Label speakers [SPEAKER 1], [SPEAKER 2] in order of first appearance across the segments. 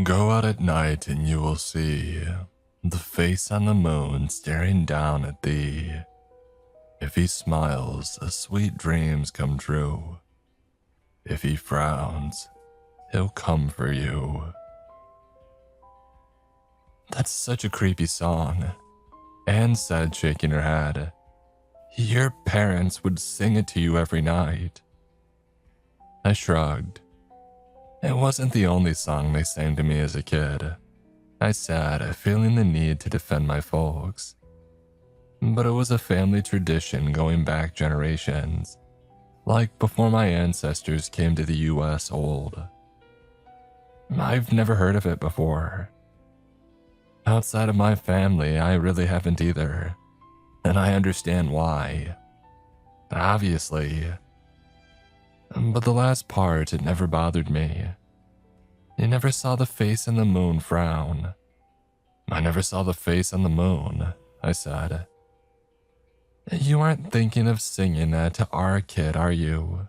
[SPEAKER 1] Go out at night and you will see the face on the moon staring down at thee. If he smiles, sweet dreams come true. If he frowns, he'll come for you. That's such a creepy song, Anne said, shaking her head. Your parents would sing it to you every night. I shrugged. It wasn't the only song they sang to me as a kid, I said, feeling the need to defend my folks. But it was a family tradition going back generations, like before my ancestors came to the US old. I've never heard of it before. Outside of my family, I really haven't either, and I understand why. Obviously. But the last part, it never bothered me. You never saw the face in the moon frown. I never saw the face on the moon, I said. You aren't thinking of singing that to our kid, are you?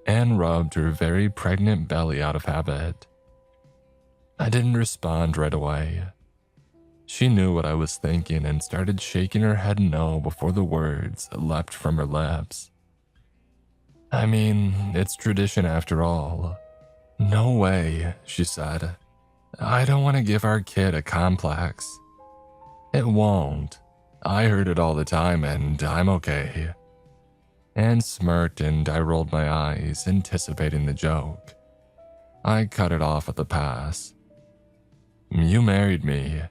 [SPEAKER 1] Anne rubbed her very pregnant belly out of habit. I didn't respond right away. She knew what I was thinking and started shaking her head no before the words leapt from her lips. I mean, it's tradition after all. No way, she said. I don't want to give our kid a complex. It won't. I heard it all the time and I'm okay. Anne smirked and I rolled my eyes, anticipating the joke. I cut it off at the pass. You married me.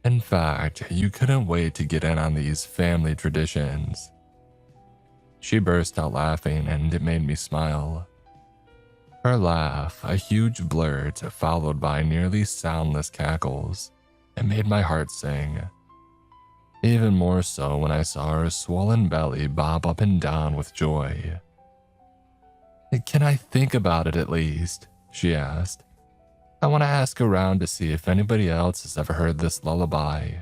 [SPEAKER 1] In fact, you couldn't wait to get in on these family traditions. She burst out laughing and it made me smile. Her laugh, a huge blurt followed by nearly soundless cackles, it made my heart sing. Even more so when I saw her swollen belly bob up and down with joy. Can I think about it at least? She asked. I want to ask around to see if anybody else has ever heard this lullaby.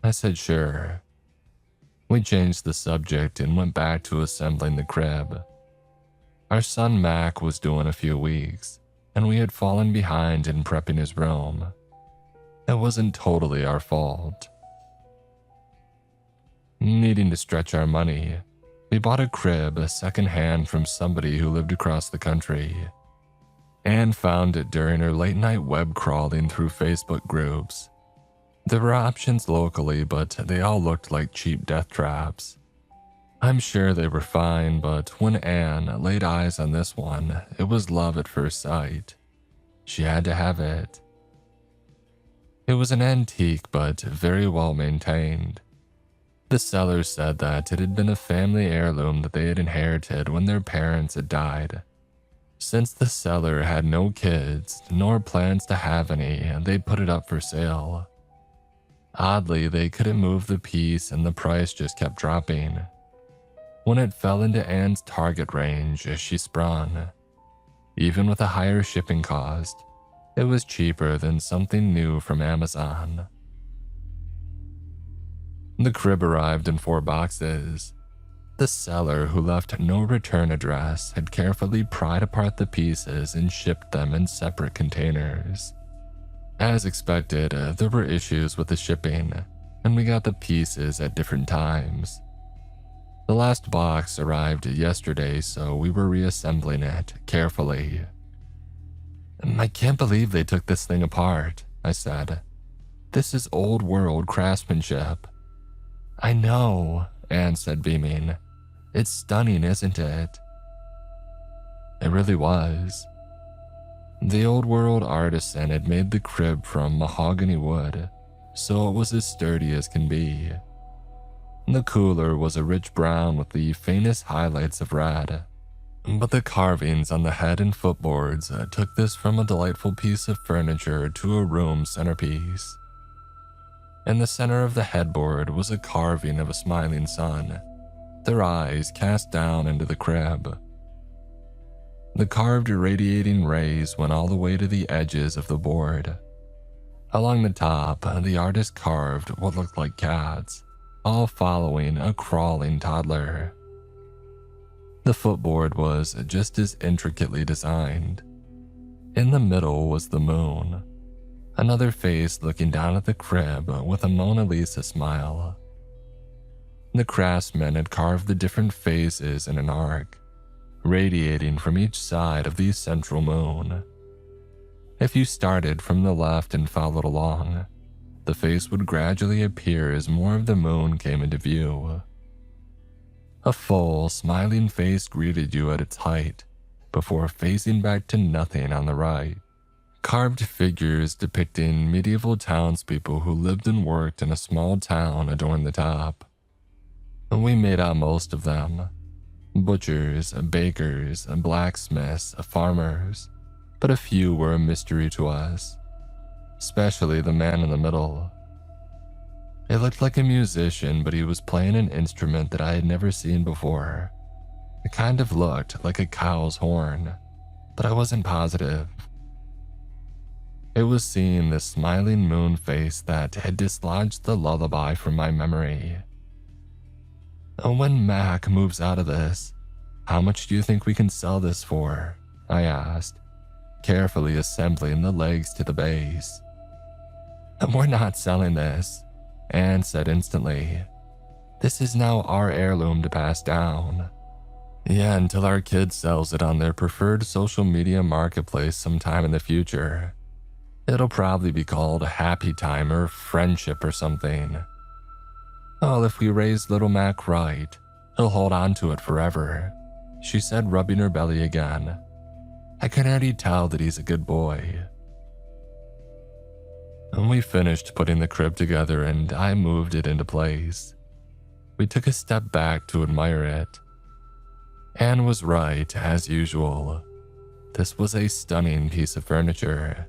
[SPEAKER 1] I said sure. We changed the subject and went back to assembling the crib. Our son Mac was due in a few weeks, and we had fallen behind in prepping his room. It wasn't totally our fault. Needing to stretch our money, we bought a crib secondhand from somebody who lived across the country. Anne found it during her late-night web crawling through Facebook groups. There were options locally, but they all looked like cheap death traps. I'm sure they were fine, but when Anne laid eyes on this one, it was love at first sight. She had to have it. It was an antique, but very well maintained. The seller said that it had been a family heirloom that they had inherited when their parents had died. Since the seller had no kids, nor plans to have any, they put it up for sale. Oddly, they couldn't move the piece and the price just kept dropping. When it fell into Anne's target range, she sprung. Even with a higher shipping cost, it was cheaper than something new from Amazon. The crib arrived in 4 boxes. The seller, who left no return address, had carefully pried apart the pieces and shipped them in separate containers. As expected, there were issues with the shipping, and we got the pieces at different times. The last box arrived yesterday, so we were reassembling it carefully. I can't believe they took this thing apart, I said. This is old world craftsmanship. I know, Anne said, beaming. It's stunning, isn't it? It really was. The old world artisan had made the crib from mahogany wood, so it was as sturdy as can be. The cooler was a rich brown with the faintest highlights of red, but the carvings on the head and footboards took this from a delightful piece of furniture to a room centerpiece. In the center of the headboard was a carving of a smiling sun, their eyes cast down into the crib. The carved irradiating rays went all the way to the edges of the board. Along the top, the artist carved what looked like cats, all following a crawling toddler. The footboard was just as intricately designed. In the middle was the moon, another face looking down at the crib with a Mona Lisa smile. The craftsmen had carved the different phases in an arc, radiating from each side of the central moon. If you started from the left and followed along, the face would gradually appear as more of the moon came into view. A full, smiling face greeted you at its height, before phasing back to nothing on the right. Carved figures depicting medieval townspeople who lived and worked in a small town adorned the top. We made out most of them. Butchers, bakers, blacksmiths, farmers, but a few were a mystery to us, especially the man in the middle. It looked like a musician, but he was playing an instrument that I had never seen before. It kind of looked like a cow's horn, but I wasn't positive. It was seeing this smiling moon face that had dislodged the lullaby from my memory. When Mac moves out of this, how much do you think we can sell this for? I asked, carefully assembling the legs to the base. We're not selling this, Anne said instantly. This is now our heirloom to pass down. Yeah, until our kid sells it on their preferred social media marketplace sometime in the future. It'll probably be called Happy Time or Friendship or something. Well, if we raise little Mac right, he'll hold on to it forever, she said, rubbing her belly again. I can already tell that he's a good boy. And we finished putting the crib together and I moved it into place. We took a step back to admire it. Anne was right, as usual. This was a stunning piece of furniture.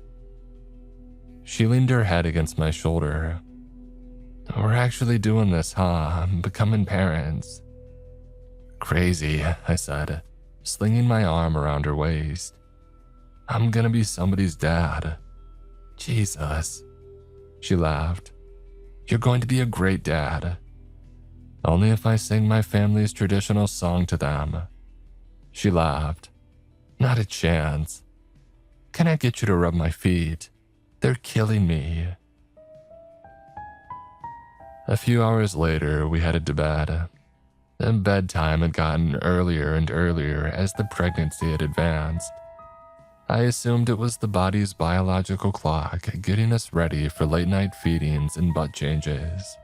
[SPEAKER 1] She leaned her head against my shoulder. We're actually doing this, huh? Becoming parents. Crazy, I said, slinging my arm around her waist. I'm gonna be somebody's dad. Jesus. She laughed. You're going to be a great dad. Only if I sing my family's traditional song to them. She laughed. Not a chance. Can I get you to rub my feet? They're killing me. A few hours later, we headed to bed. And bedtime had gotten earlier and earlier as the pregnancy had advanced. I assumed it was the body's biological clock getting us ready for late-night feedings and butt changes.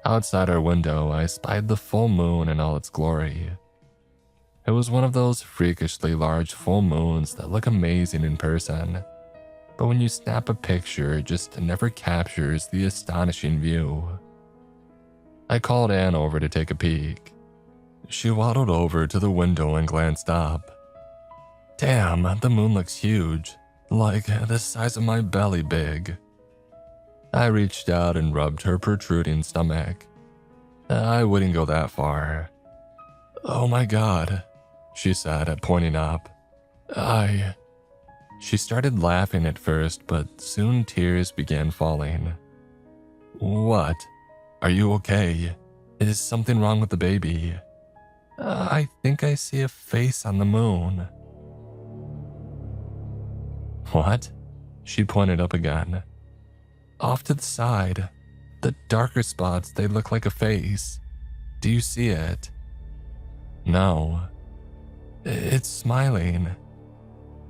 [SPEAKER 1] Outside our window, I spied the full moon in all its glory. It was one of those freakishly large full moons that look amazing in person, but when you snap a picture, it just never captures the astonishing view. I called Anne over to take a peek. She waddled over to the window and glanced up. Damn, the moon looks huge, like the size of my belly big. I reached out and rubbed her protruding stomach. I wouldn't go that far. Oh my God, she said, pointing up. She started laughing at first, but soon tears began falling. What? Are you okay? Is something wrong with the baby? I think I see a face on the moon. What? She pointed up again. Off to the side. The darker spots, they look like a face. Do you see it? No. It's smiling.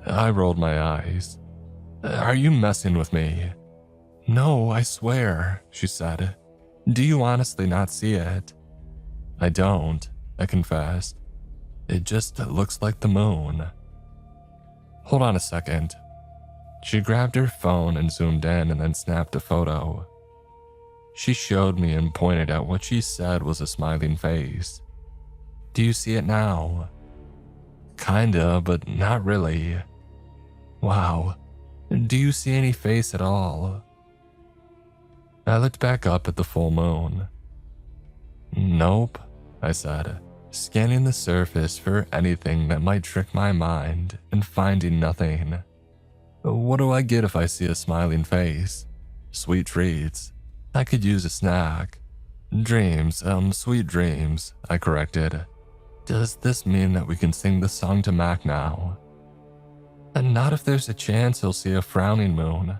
[SPEAKER 1] I rolled my eyes. Are you messing with me? No, I swear, she said. Do you honestly not see it? I don't, I confessed. It just looks like the moon. Hold on a second. She grabbed her phone and zoomed in and then snapped a photo. She showed me and pointed at what she said was a smiling face. Do you see it now? Kinda, but not really. Wow. Do you see any face at all? I looked back up at the full moon. Nope, I said, scanning the surface for anything that might trick my mind and finding nothing. What do I get if I see a smiling face? Sweet treats. I could use a snack. Dreams, sweet dreams, I corrected. Does this mean that we can sing the song to Mac now? And not if there's a chance he'll see a frowning moon.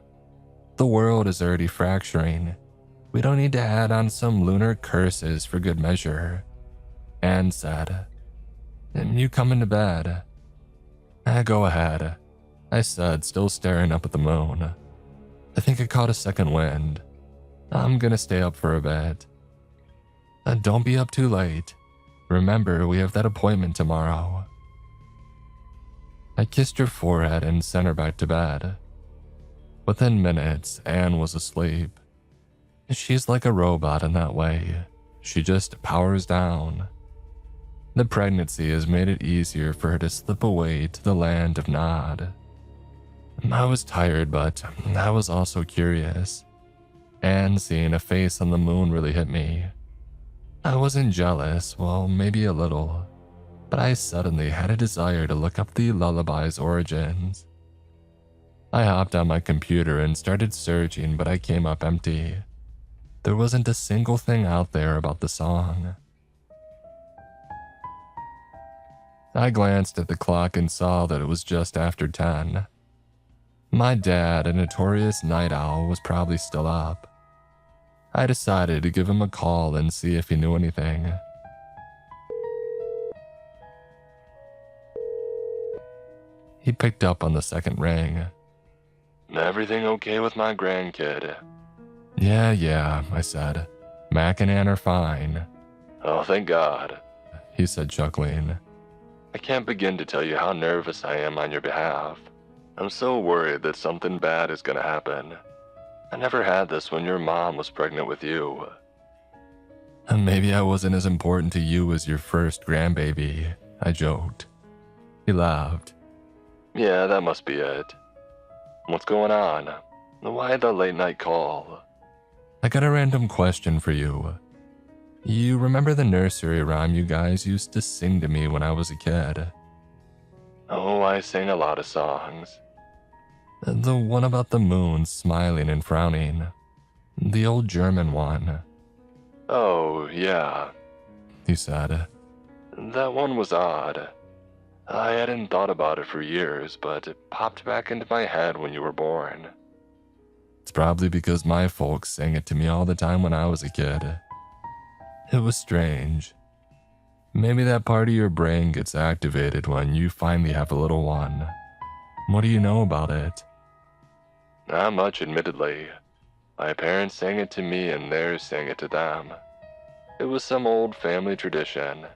[SPEAKER 1] The world is already fracturing. We don't need to add on some lunar curses for good measure. Anne said, "And you coming to bed?" Go ahead," I said, still staring up at the moon. I think I caught a second wind. I'm gonna stay up for a bit. Don't be up too late. Remember, we have that appointment tomorrow." I kissed her forehead and sent her back to bed. Within minutes, Anne was asleep. She's like a robot in that way. She just powers down. The pregnancy has made it easier for her to slip away to the land of Nod. I was tired, but I was also curious. And seeing a face on the moon really hit me. I wasn't jealous, well, maybe a little, but I suddenly had a desire to look up the lullaby's origins. I hopped on my computer and started searching, but I came up empty. There wasn't a single thing out there about the song. I glanced at the clock and saw that it was just after 10. My dad, a notorious night owl, was probably still up. I decided to give him a call and see if he knew anything. He picked up on the second ring. "Everything okay with my grandkid?" Yeah, I said. "Mac and Ann are fine." "Oh, thank God," he said, chuckling. "I can't begin to tell you how nervous I am on your behalf. I'm so worried that something bad is going to happen. I never had this when your mom was pregnant with you." "Maybe I wasn't as important to you as your first grandbaby," I joked. He laughed. "Yeah, that must be it. What's going on? Why the late night call?" "I got a random question for you. You remember the nursery rhyme you guys used to sing to me when I was a kid?" "Oh, I sang a lot of songs." "The one about the moon smiling and frowning. The old German one." "Oh, yeah," he said. "That one was odd. I hadn't thought about it for years, but it popped back into my head when you were born." "It's probably because my folks sang it to me all the time when I was a kid. It was strange. Maybe that part of your brain gets activated when you finally have a little one. What do you know about it?" "Not much, admittedly. My parents sang it to me and theirs sang it to them. It was some old family tradition.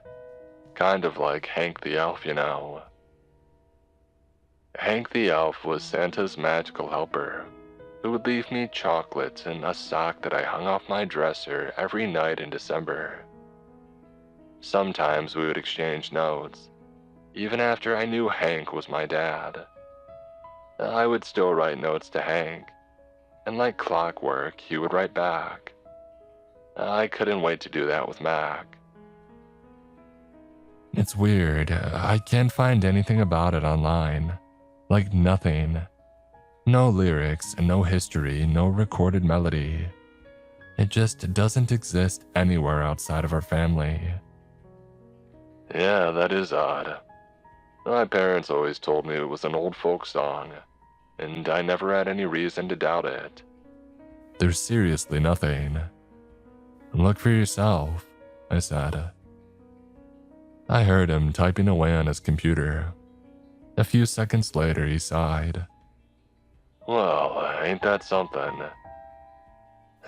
[SPEAKER 1] Kind of like Hank the Elf, you know." Hank the Elf was Santa's magical helper, who would leave me chocolates in a sock that I hung off my dresser every night in December. Sometimes we would exchange notes, even after I knew Hank was my dad. I would still write notes to Hank, and like clockwork, he would write back. I couldn't wait to do that with Mac. "It's weird. I can't find anything about it online. Like nothing. No lyrics, no history, no recorded melody. It just doesn't exist anywhere outside of our family." "Yeah, that is odd. My parents always told me it was an old folk song, and I never had any reason to doubt it." "There's seriously nothing. Look for yourself," I said. I heard him typing away on his computer. A few seconds later, he sighed. "Well, ain't that something?"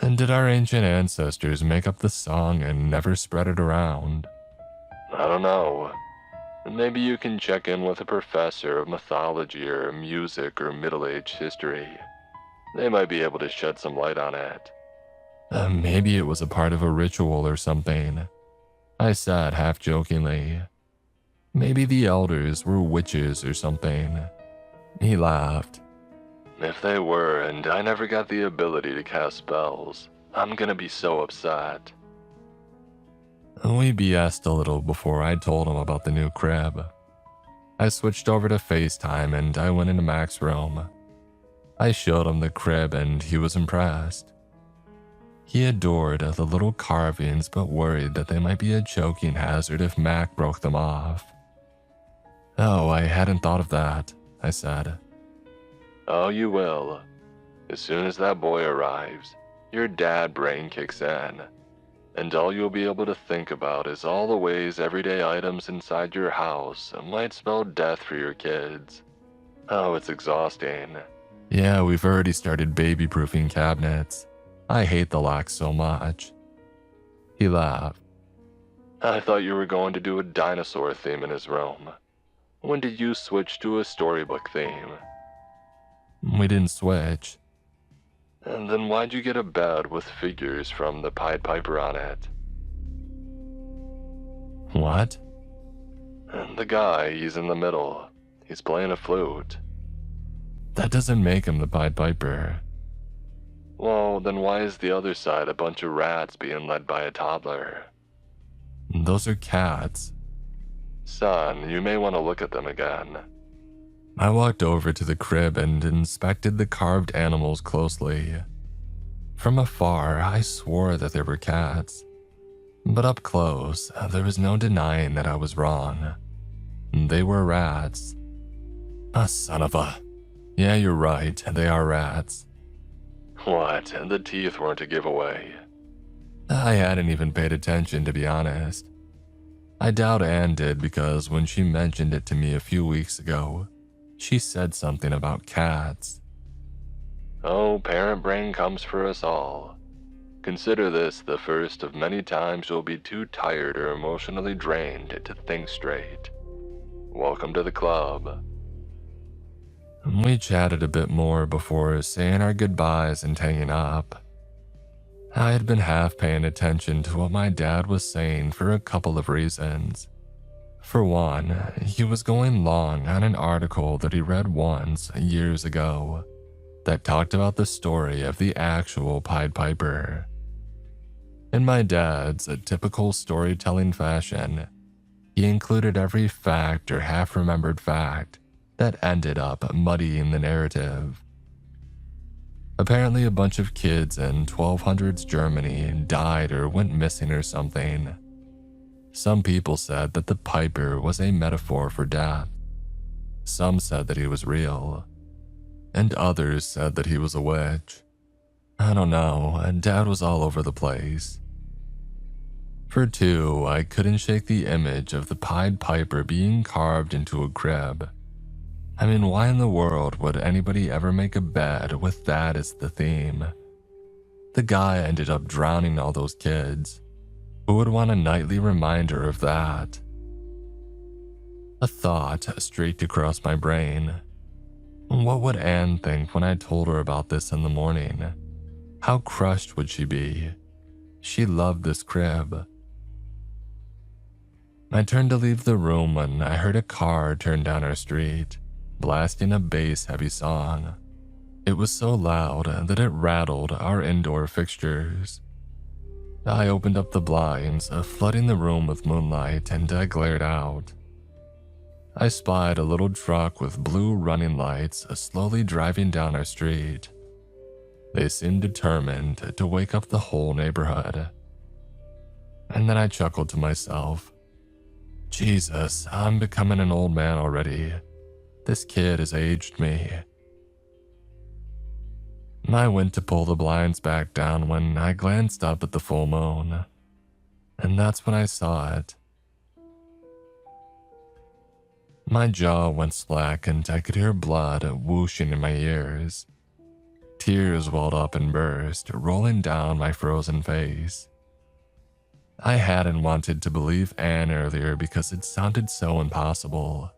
[SPEAKER 1] "And did our ancient ancestors make up the song and never spread it around?" "I don't know. Maybe you can check in with a professor of mythology or music or middle-age history. They might be able to shed some light on it." Maybe it was a part of a ritual or something," I said half-jokingly. "Maybe the elders were witches or something." He laughed. "If they were and I never got the ability to cast spells, I'm gonna be so upset." We BS'd a little before I told him about the new crib. I switched over to FaceTime and I went into Mac's room. I showed him the crib and he was impressed. He adored the little carvings but worried that they might be a choking hazard if Mac broke them off. "Oh, I hadn't thought of that," I said.
[SPEAKER 2] Oh, you will. As soon as that boy arrives, your dad brain kicks in, and all you'll be able to think about is all the ways everyday items inside your house might spell death for your kids. Oh, it's exhausting.
[SPEAKER 1] Yeah, we've already started baby-proofing cabinets. I hate the lock so much. He laughed.
[SPEAKER 2] I thought you were going to do a dinosaur theme in his room. When did you switch to a storybook theme?
[SPEAKER 1] We didn't switch.
[SPEAKER 2] And then why'd you get a bed with figures from the Pied Piper on it?
[SPEAKER 1] What?
[SPEAKER 2] And the guy, he's in the middle. He's playing a flute.
[SPEAKER 1] That doesn't make him the Pied Piper.
[SPEAKER 2] Well, then why is the other side a bunch of rats being led by a toddler?
[SPEAKER 1] Those are cats.
[SPEAKER 2] Son, you may want to look at them again.
[SPEAKER 1] I walked over to the crib and inspected the carved animals closely. From afar, I swore that they were cats. But up close, there was no denying that I was wrong. They were rats. Ah, son of a... Yeah, you're right, they are rats.
[SPEAKER 2] What? The teeth weren't a giveaway.
[SPEAKER 1] I hadn't even paid attention, to be honest. I doubt Anne did because when she mentioned it to me a few weeks ago, she said something about cats.
[SPEAKER 2] Oh, parent brain comes for us all. Consider this the first of many times you'll be too tired or emotionally drained to think straight. Welcome to the club.
[SPEAKER 1] We chatted a bit more before saying our goodbyes and hanging up. I had been half paying attention to what my dad was saying for a couple of reasons. For one, he was going long on an article that he read once years ago that talked about the story of the actual Pied Piper. In my dad's typical storytelling fashion, he included every fact or half-remembered fact that ended up muddying the narrative. Apparently a bunch of kids in 1200s Germany died or went missing or something. Some people said that the Piper was a metaphor for death. Some said that he was real. And others said that he was a witch. I don't know, Dad was all over the place. For two, I couldn't shake the image of the Pied Piper being carved into a crib. I mean, why in the world would anybody ever make a bed with that as the theme? The guy ended up drowning all those kids. Who would want a nightly reminder of that? A thought streaked across my brain. What would Anne think when I told her about this in the morning? How crushed would she be? She loved this crib. I turned to leave the room when I heard a car turn down our street, blasting a bass-heavy song. It was so loud that it rattled our indoor fixtures. I opened up the blinds, flooding the room with moonlight, and I glared out. I spied a little truck with blue running lights slowly driving down our street. They seemed determined to wake up the whole neighborhood. And then I chuckled to myself. Jesus, I'm becoming an old man already. This kid has aged me. I went to pull the blinds back down when I glanced up at the full moon. And that's when I saw it. My jaw went slack and I could hear blood whooshing in my ears. Tears welled up and burst, rolling down my frozen face. I hadn't wanted to believe Anne earlier because it sounded so impossible.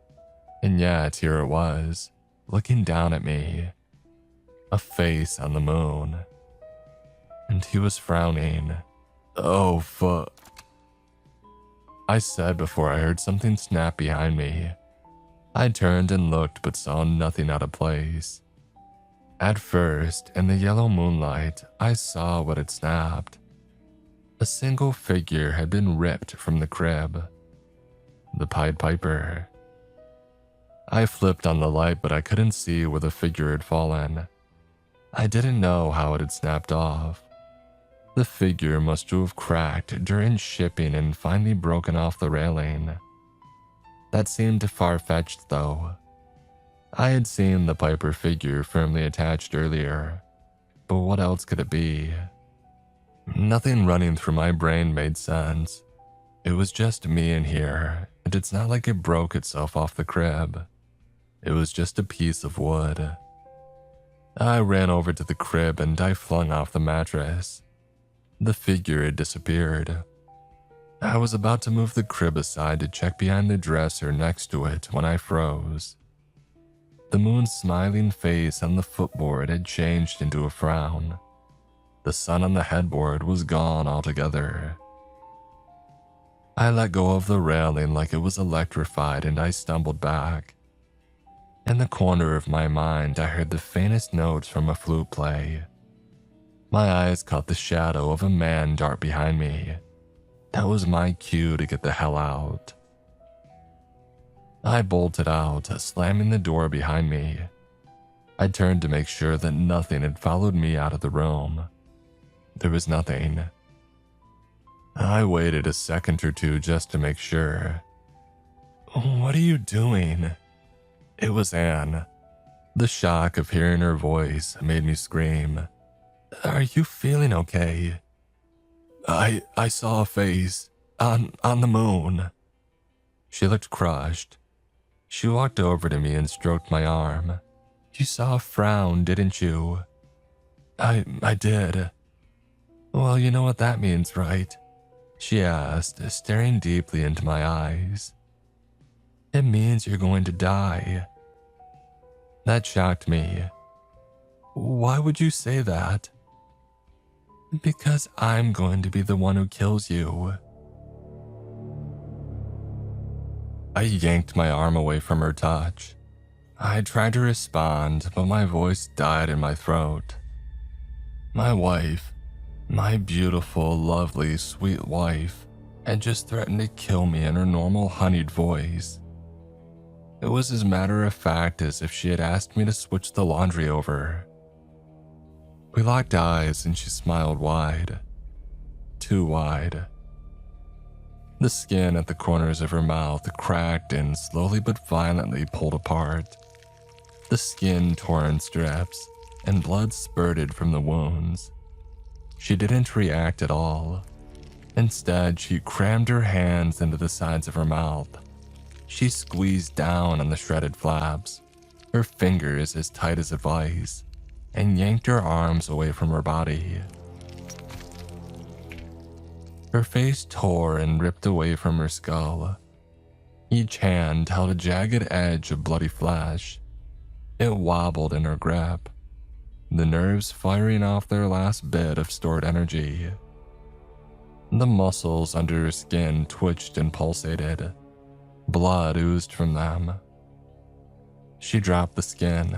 [SPEAKER 1] And yet here it was, looking down at me. A face on the moon. And he was frowning. Oh, fuck. I said before I heard something snap behind me. I turned and looked but saw nothing out of place. At first, in the yellow moonlight, I saw what had snapped. A single figure had been ripped from the crib. The Pied Piper. I flipped on the light, but I couldn't see where the figure had fallen. I didn't know how it had snapped off. The figure must have cracked during shipping and finally broken off the railing. That seemed far-fetched, though. I had seen the Piper figure firmly attached earlier, but what else could it be? Nothing running through my brain made sense. It was just me in here, and it's not like it broke itself off the crib. It was just a piece of wood. I ran over to the crib and I flung off the mattress. The figure had disappeared. I was about to move the crib aside to check behind the dresser next to it when I froze. The moon's smiling face on the footboard had changed into a frown. The sun on the headboard was gone altogether. I let go of the railing like it was electrified and I stumbled back. In the corner of my mind, I heard the faintest notes from a flute play. My eyes caught the shadow of a man dart behind me. That was my cue to get the hell out. I bolted out, slamming the door behind me. I turned to make sure that nothing had followed me out of the room. There was nothing. I waited a second or two just to make sure. "What are you doing?" It was Anne. The shock of hearing her voice made me scream. "Are you feeling okay?" I saw a face on the moon." She looked crushed. She walked over to me and stroked my arm. "You saw a frown, didn't you?" I did." "Well, you know what that means, right?" she asked, staring deeply into my eyes. "It means you're going to die." That shocked me. "Why would you say that?" "Because I'm going to be the one who kills you." I yanked my arm away from her touch. I tried to respond, but my voice died in my throat. My wife, my beautiful, lovely, sweet wife, had just threatened to kill me in her normal honeyed voice. It was as matter of fact as if she had asked me to switch the laundry over. We locked eyes and she smiled wide. Too wide. The skin at the corners of her mouth cracked and slowly but violently pulled apart. The skin tore in strips, and blood spurted from the wounds. She didn't react at all. Instead, she crammed her hands into the sides of her mouth. She squeezed down on the shredded flaps, her fingers as tight as a vice, and yanked her arms away from her body. Her face tore and ripped away from her skull. Each hand held a jagged edge of bloody flesh. It wobbled in her grip, the nerves firing off their last bit of stored energy. The muscles under her skin twitched and pulsated. Blood oozed from them. She dropped the skin,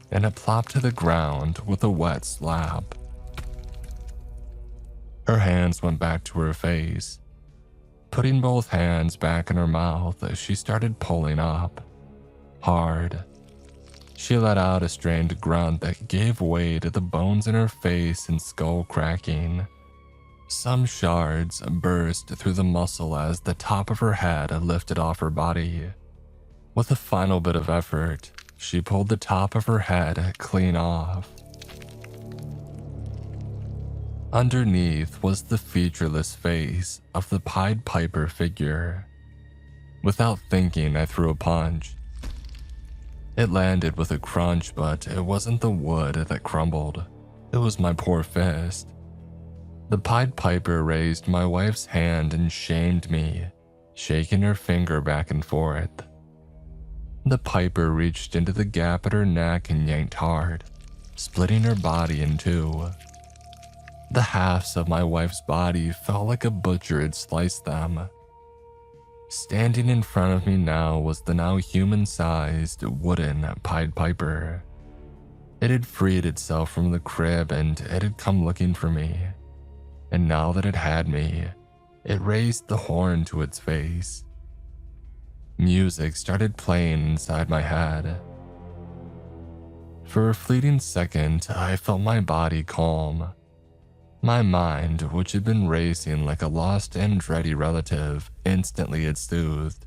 [SPEAKER 1] and it plopped to the ground with a wet slap. Her hands went back to her face. Putting both hands back in her mouth, she started pulling up. Hard. She let out a strained grunt that gave way to the bones in her face and skull cracking. Some shards burst through the muscle as the top of her head lifted off her body. With a final bit of effort, she pulled the top of her head clean off. Underneath was the featureless face of the Pied Piper figure. Without thinking, I threw a punch. It landed with a crunch, but it wasn't the wood that crumbled. It was my poor fist. The Pied Piper raised my wife's hand and shamed me, shaking her finger back and forth. The Piper reached into the gap at her neck and yanked hard, splitting her body in two. The halves of my wife's body felt like a butcher had sliced them. Standing in front of me now was the now human-sized wooden Pied Piper. It had freed itself from the crib and it had come looking for me. And now that it had me, it raised the horn to its face. Music started playing inside my head. For a fleeting second, I felt my body calm. My mind, which had been racing like a lost Andretti relative, instantly had soothed.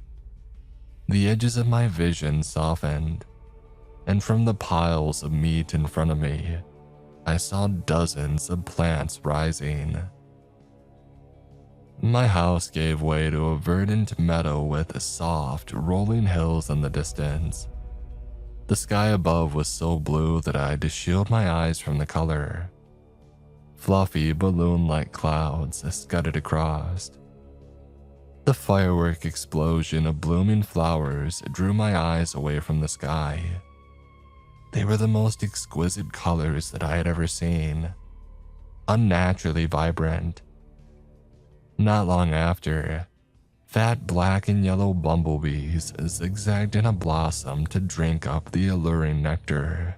[SPEAKER 1] The edges of my vision softened. and from the piles of meat in front of me, I saw dozens of plants rising. My house gave way to a verdant meadow with soft, rolling hills in the distance. The sky above was so blue that I had to shield my eyes from the color. Fluffy, balloon-like clouds scudded across. The firework explosion of blooming flowers drew my eyes away from the sky. They were the most exquisite colors that I had ever seen, unnaturally vibrant. Not long after, fat black and yellow bumblebees zigzagged in a blossom to drink up the alluring nectar.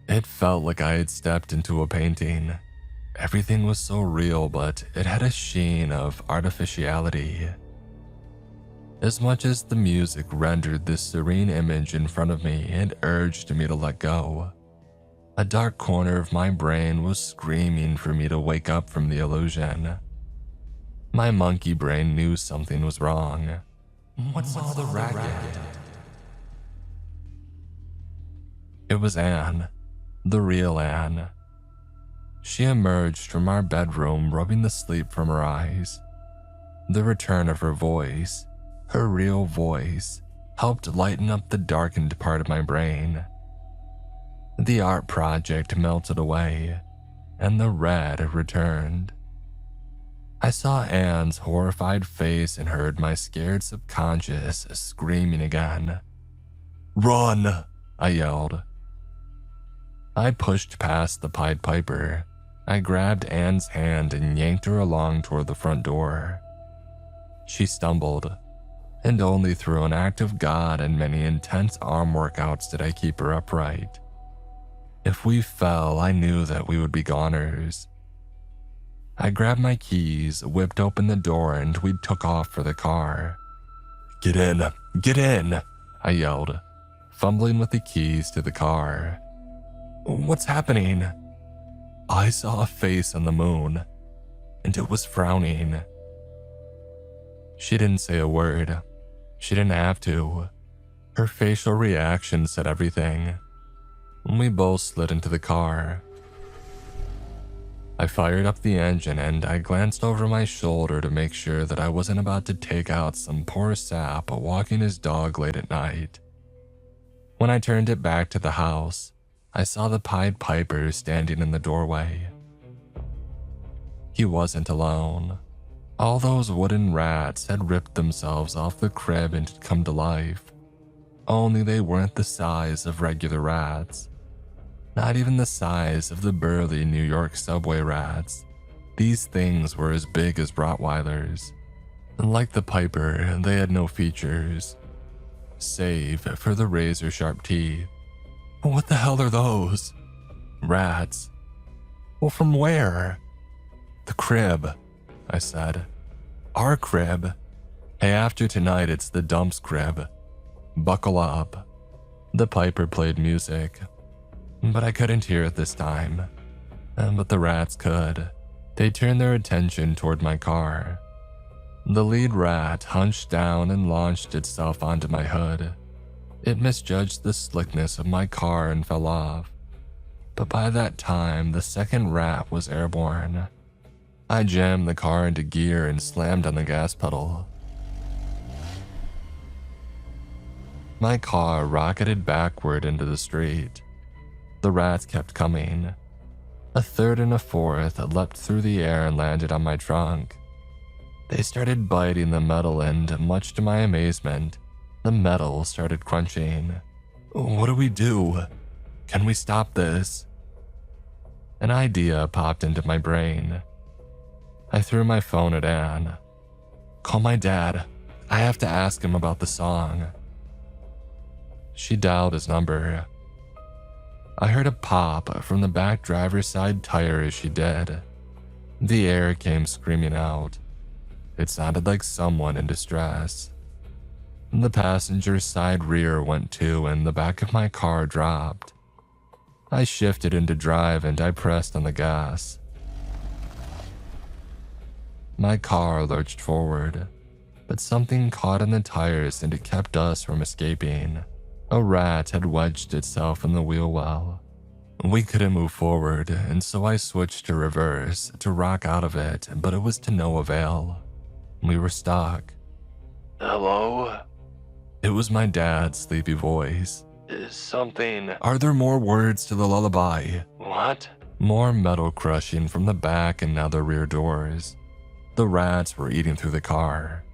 [SPEAKER 1] It felt like I had stepped into a painting. Everything was so real, but it had a sheen of artificiality. As much as the music rendered this serene image in front of me and urged me to let go, a dark corner of my brain was screaming for me to wake up from the illusion. My monkey brain knew something was wrong. What's all the racket? It was Anne, the real Anne. She emerged from our bedroom, rubbing the sleep from her eyes. The return of her voice, her real voice, helped lighten up the darkened part of my brain. The art project melted away, and the red returned. I saw Anne's horrified face and heard my scared subconscious screaming again. "Run!" I yelled. I pushed past the Pied Piper. I grabbed Anne's hand and yanked her along toward the front door. She stumbled, and only through an act of God and many intense arm workouts did I keep her upright. If we fell, I knew that we would be goners. I grabbed my keys, whipped open the door, and we took off for the car. "Get in! Get in!" I yelled, fumbling with the keys to the car. "What's happening?" I saw a face on the moon, and it was frowning. She didn't say a word. She didn't have to. Her facial reaction said everything. We both slid into the car. I fired up the engine and I glanced over my shoulder to make sure that I wasn't about to take out some poor sap walking his dog late at night. When I turned it back to the house, I saw the Pied Piper standing in the doorway. He wasn't alone. All those wooden rats had ripped themselves off the crib and had come to life. Only they weren't the size of regular rats. Not even the size of the burly New York subway rats. These things were as big as Rottweilers. Like the Piper, they had no features, save for the razor-sharp teeth. What the hell are those? Rats. Well, from where? The crib, I said. Our crib. Hey, after tonight, it's the dump's crib. Buckle up. The Piper played music, but I couldn't hear it this time. But the rats could. They turned their attention toward my car. The lead rat hunched down and launched itself onto my hood. It misjudged the slickness of my car and fell off. But by that time, the second rat was airborne. I jammed the car into gear and slammed on the gas pedal. My car rocketed backward into the street. The rats kept coming. A third and a fourth leapt through the air and landed on my trunk. They started biting the metal and, much to my amazement, the metal started crunching. What do we do? Can we stop this? An idea popped into my brain. I threw my phone at Anne. Call my dad. I have to ask him about the song. She dialed his number. I heard a pop from the back driver's side tire as she did. The air came screaming out. It sounded like someone in distress. The passenger's side rear went too, and the back of my car dropped. I shifted into drive and I pressed on the gas. My car lurched forward, but something caught in the tires and it kept us from escaping. A rat had wedged itself in the wheel well. We couldn't move forward, and so I switched to reverse to rock out of it, but it was to no avail. We were stuck.
[SPEAKER 2] Hello?
[SPEAKER 1] It was my dad's sleepy voice.
[SPEAKER 2] Is something...
[SPEAKER 1] Are there more words to the lullaby?
[SPEAKER 2] What?
[SPEAKER 1] More metal crushing from the back and now the rear doors. The rats were eating through the car.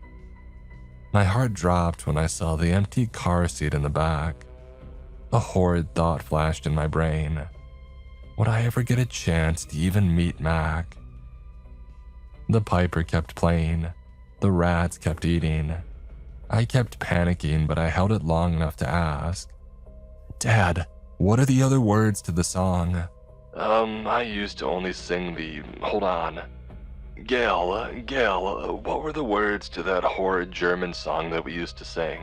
[SPEAKER 1] My heart dropped when I saw the empty car seat in the back. A horrid thought flashed in my brain. Would I ever get a chance to even meet Mac? The piper kept playing. The rats kept eating. I kept panicking, but I held it long enough to ask, Dad, what are the other words to the song?
[SPEAKER 2] I used to only sing the... Hold on. Gail, what were the words to that horrid German song that we used to sing?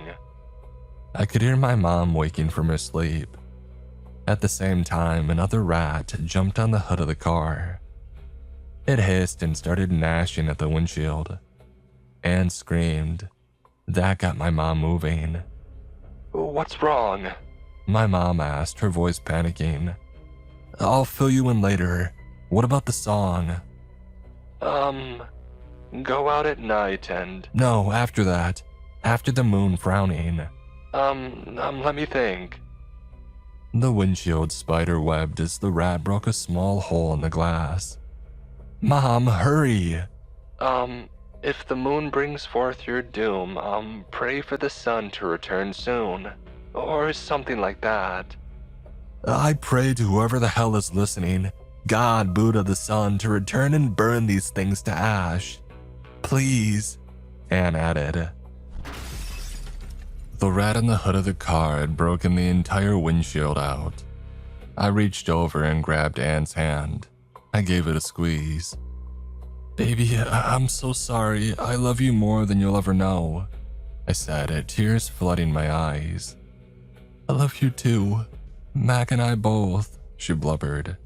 [SPEAKER 1] I could hear my mom waking from her sleep. At the same time, another rat jumped on the hood of the car. It hissed and started gnashing at the windshield. Anne screamed. That got my mom moving.
[SPEAKER 2] What's wrong?
[SPEAKER 1] My mom asked, her voice panicking. I'll fill you in later. What about the song?
[SPEAKER 2] Go out at night and...
[SPEAKER 1] No, after that. After the moon frowning.
[SPEAKER 2] Let me think.
[SPEAKER 1] The windshield spider webbed as the rat broke a small hole in the glass. Mom, hurry!
[SPEAKER 2] If the moon brings forth your doom, pray for the sun to return soon. Or something like that.
[SPEAKER 1] I pray to whoever the hell is listening, God, Buddha, the sun, to return and burn these things to ash. Please, Anne added. The rat in the hood of the car had broken the entire windshield out. I reached over and grabbed Anne's hand. I gave it a squeeze. Baby, I'm so sorry. I love you more than you'll ever know, I said, tears flooding my eyes. I love you too. Mac and I both, she blubbered.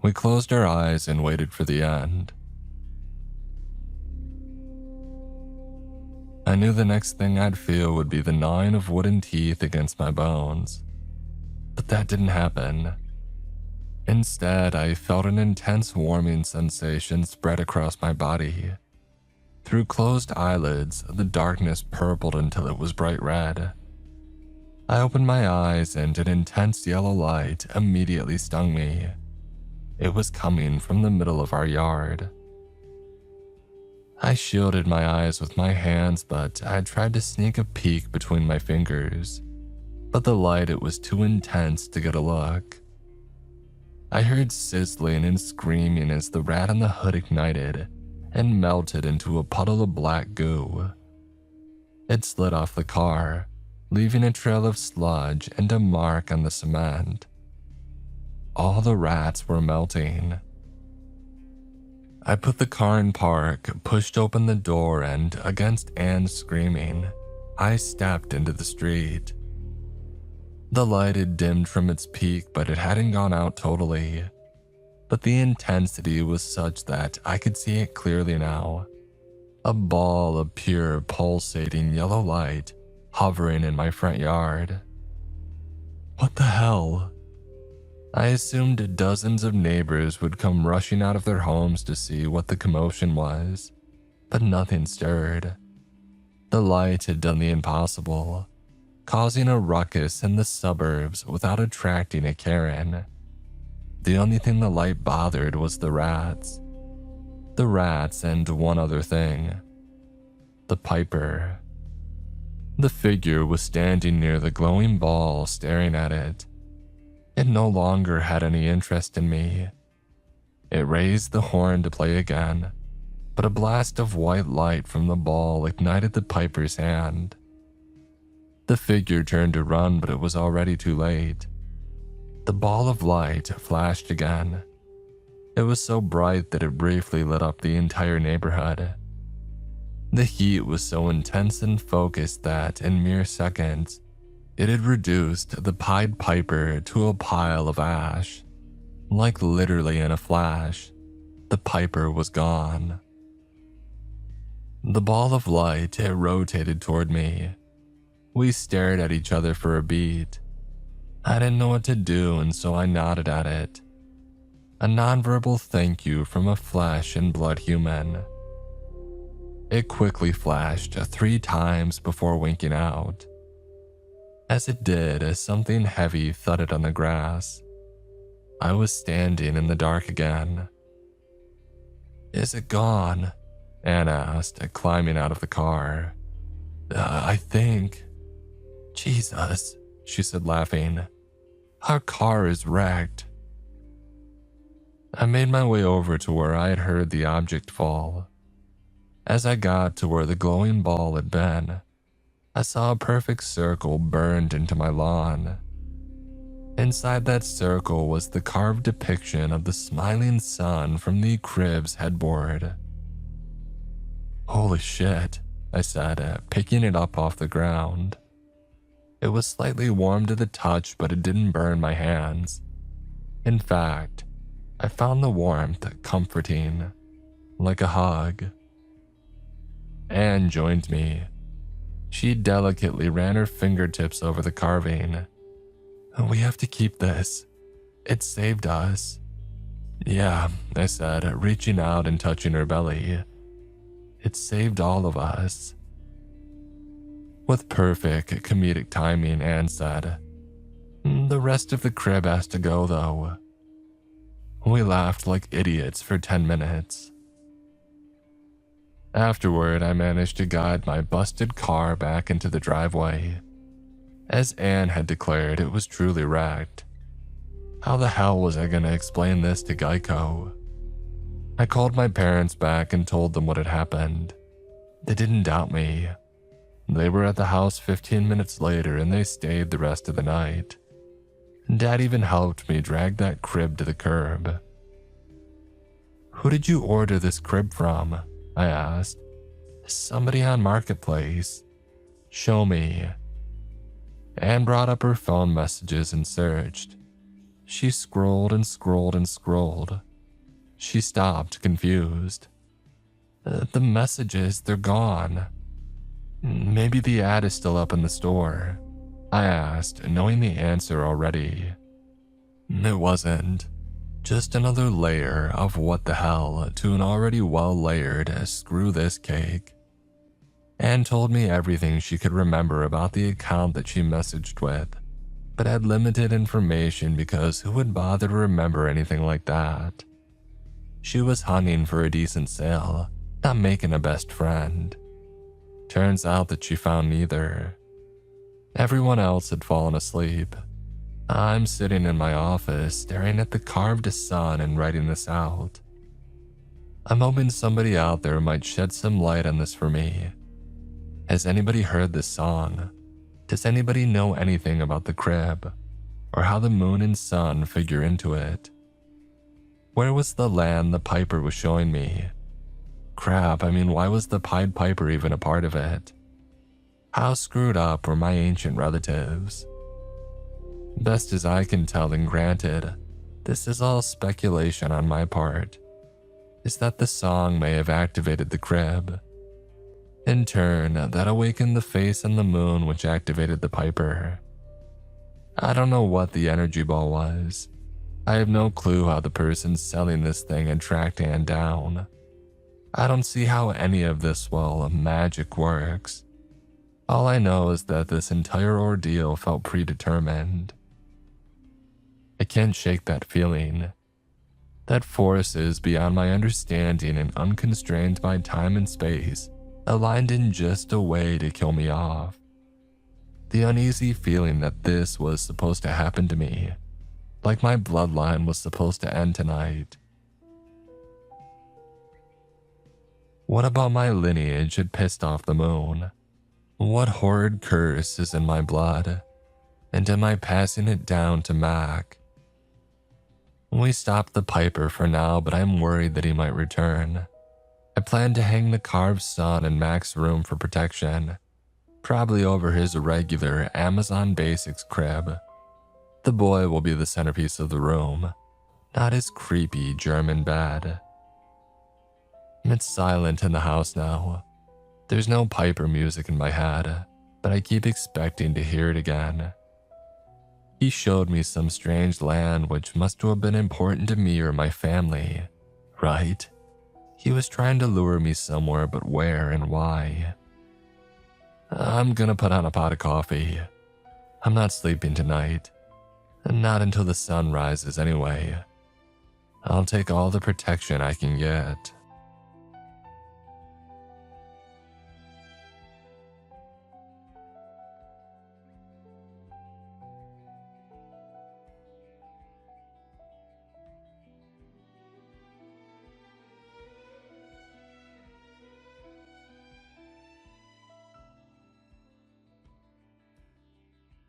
[SPEAKER 1] We closed our eyes and waited for the end. I knew the next thing I'd feel would be the gnawing of wooden teeth against my bones. But that didn't happen. Instead, I felt an intense warming sensation spread across my body. Through closed eyelids, the darkness purpled until it was bright red. I opened my eyes and an intense yellow light immediately stung me. It was coming from the middle of our yard. I shielded my eyes with my hands, but I tried to sneak a peek between my fingers. But the light, it was too intense to get a look. I heard sizzling and screaming as the rat in the hood ignited and melted into a puddle of black goo. It slid off the car, leaving a trail of sludge and a mark on the cement. All the rats were melting. I put the car in park, pushed open the door, and, against Anne's screaming, I stepped into the street. The light had dimmed from its peak, but it hadn't gone out totally. But the intensity was such that I could see it clearly now. A ball of pure, pulsating yellow light hovering in my front yard. What the hell? I assumed dozens of neighbors would come rushing out of their homes to see what the commotion was, but nothing stirred. The light had done the impossible, causing a ruckus in the suburbs without attracting a Karen. The only thing the light bothered was the rats. The rats and one other thing. The piper. The figure was standing near the glowing ball, staring at it. It no longer had any interest in me. It raised the horn to play again, but a blast of white light from the ball ignited the piper's hand. The figure turned to run, but it was already too late. The ball of light flashed again. It was so bright that it briefly lit up the entire neighborhood. The heat was so intense and focused that, in mere seconds, it had reduced the Pied Piper to a pile of ash. Like literally in a flash, the piper was gone. The ball of light, it rotated toward me. We stared at each other for a beat. I didn't know what to do, and so I nodded at it. A nonverbal thank you from a flesh and blood human. It quickly flashed 3 times before winking out. As it did, something heavy thudded on the grass. I was standing in the dark again. "Is it gone?" Anne asked, climbing out of the car. I think." "Jesus," she said, laughing. "Our car is wrecked." I made my way over to where I had heard the object fall. As I got to where the glowing ball had been, I saw a perfect circle burned into my lawn. Inside that circle was the carved depiction of the smiling sun from the crib's headboard. "Holy shit," I said, picking it up off the ground. It was slightly warm to the touch, but it didn't burn my hands. In fact, I found the warmth comforting, like a hug. Anne joined me. She delicately ran her fingertips over the carving. "We have to keep this. It saved us." "Yeah," I said, reaching out and touching her belly. "It saved all of us." With perfect comedic timing, Anne said, "The rest of the crib has to go, though." We laughed like idiots for 10 minutes. Afterward, I managed to guide my busted car back into the driveway. As Anne had declared, it was truly wrecked. How the hell was I going to explain this to Geico? I called my parents back and told them what had happened. They didn't doubt me. They were at the house 15 minutes later and they stayed the rest of the night. Dad even helped me drag that crib to the curb. "Who did you order this crib from?" I asked. "Somebody on Marketplace." "Show me." Anne brought up her phone messages and searched. She scrolled and scrolled and scrolled. She stopped, confused. The messages, they're gone." "Maybe the ad is still up in the store," I asked, knowing the answer already. It wasn't. Just another layer of what the hell to an already well-layered screw this cake. Anne told me everything she could remember about the account that she messaged with, but had limited information because who would bother to remember anything like that? She was hunting for a decent sale, not making a best friend. Turns out that she found neither. Everyone else had fallen asleep. I'm sitting in my office staring at the carved sun and writing this out. I'm hoping somebody out there might shed some light on this for me. Has anybody heard this song? Does anybody know anything about the crib? Or how the moon and sun figure into it? Where was the land the Piper was showing me? Crap, why was the Pied Piper even a part of it? How screwed up were my ancient relatives? Best as I can tell, and granted, this is all speculation on my part, is that the song may have activated the crib. In turn, that awakened the face and the moon, which activated the Piper. I don't know what the energy ball was. I have no clue how the person selling this thing had tracked Anne down. I don't see how any of this, magic works. All I know is that this entire ordeal felt predetermined. I can't shake that feeling. That forces beyond my understanding and unconstrained by time and space aligned in just a way to kill me off. The uneasy feeling that this was supposed to happen to me, like my bloodline was supposed to end tonight. What about my lineage had pissed off the moon? What horrid curse is in my blood? And am I passing it down to Mac? We stopped the Piper for now, but I'm worried that he might return. I plan to hang the carved sun in Mac's room for protection, probably over his regular Amazon Basics crib. The boy will be the centerpiece of the room, not his creepy German bed. It's silent in the house now. There's no Piper music in my head, but I keep expecting to hear it again. He showed me some strange land which must have been important to me or my family, right? He was trying to lure me somewhere, but where and why? I'm gonna put on a pot of coffee. I'm not sleeping tonight, and not until the sun rises anyway. I'll take all the protection I can get.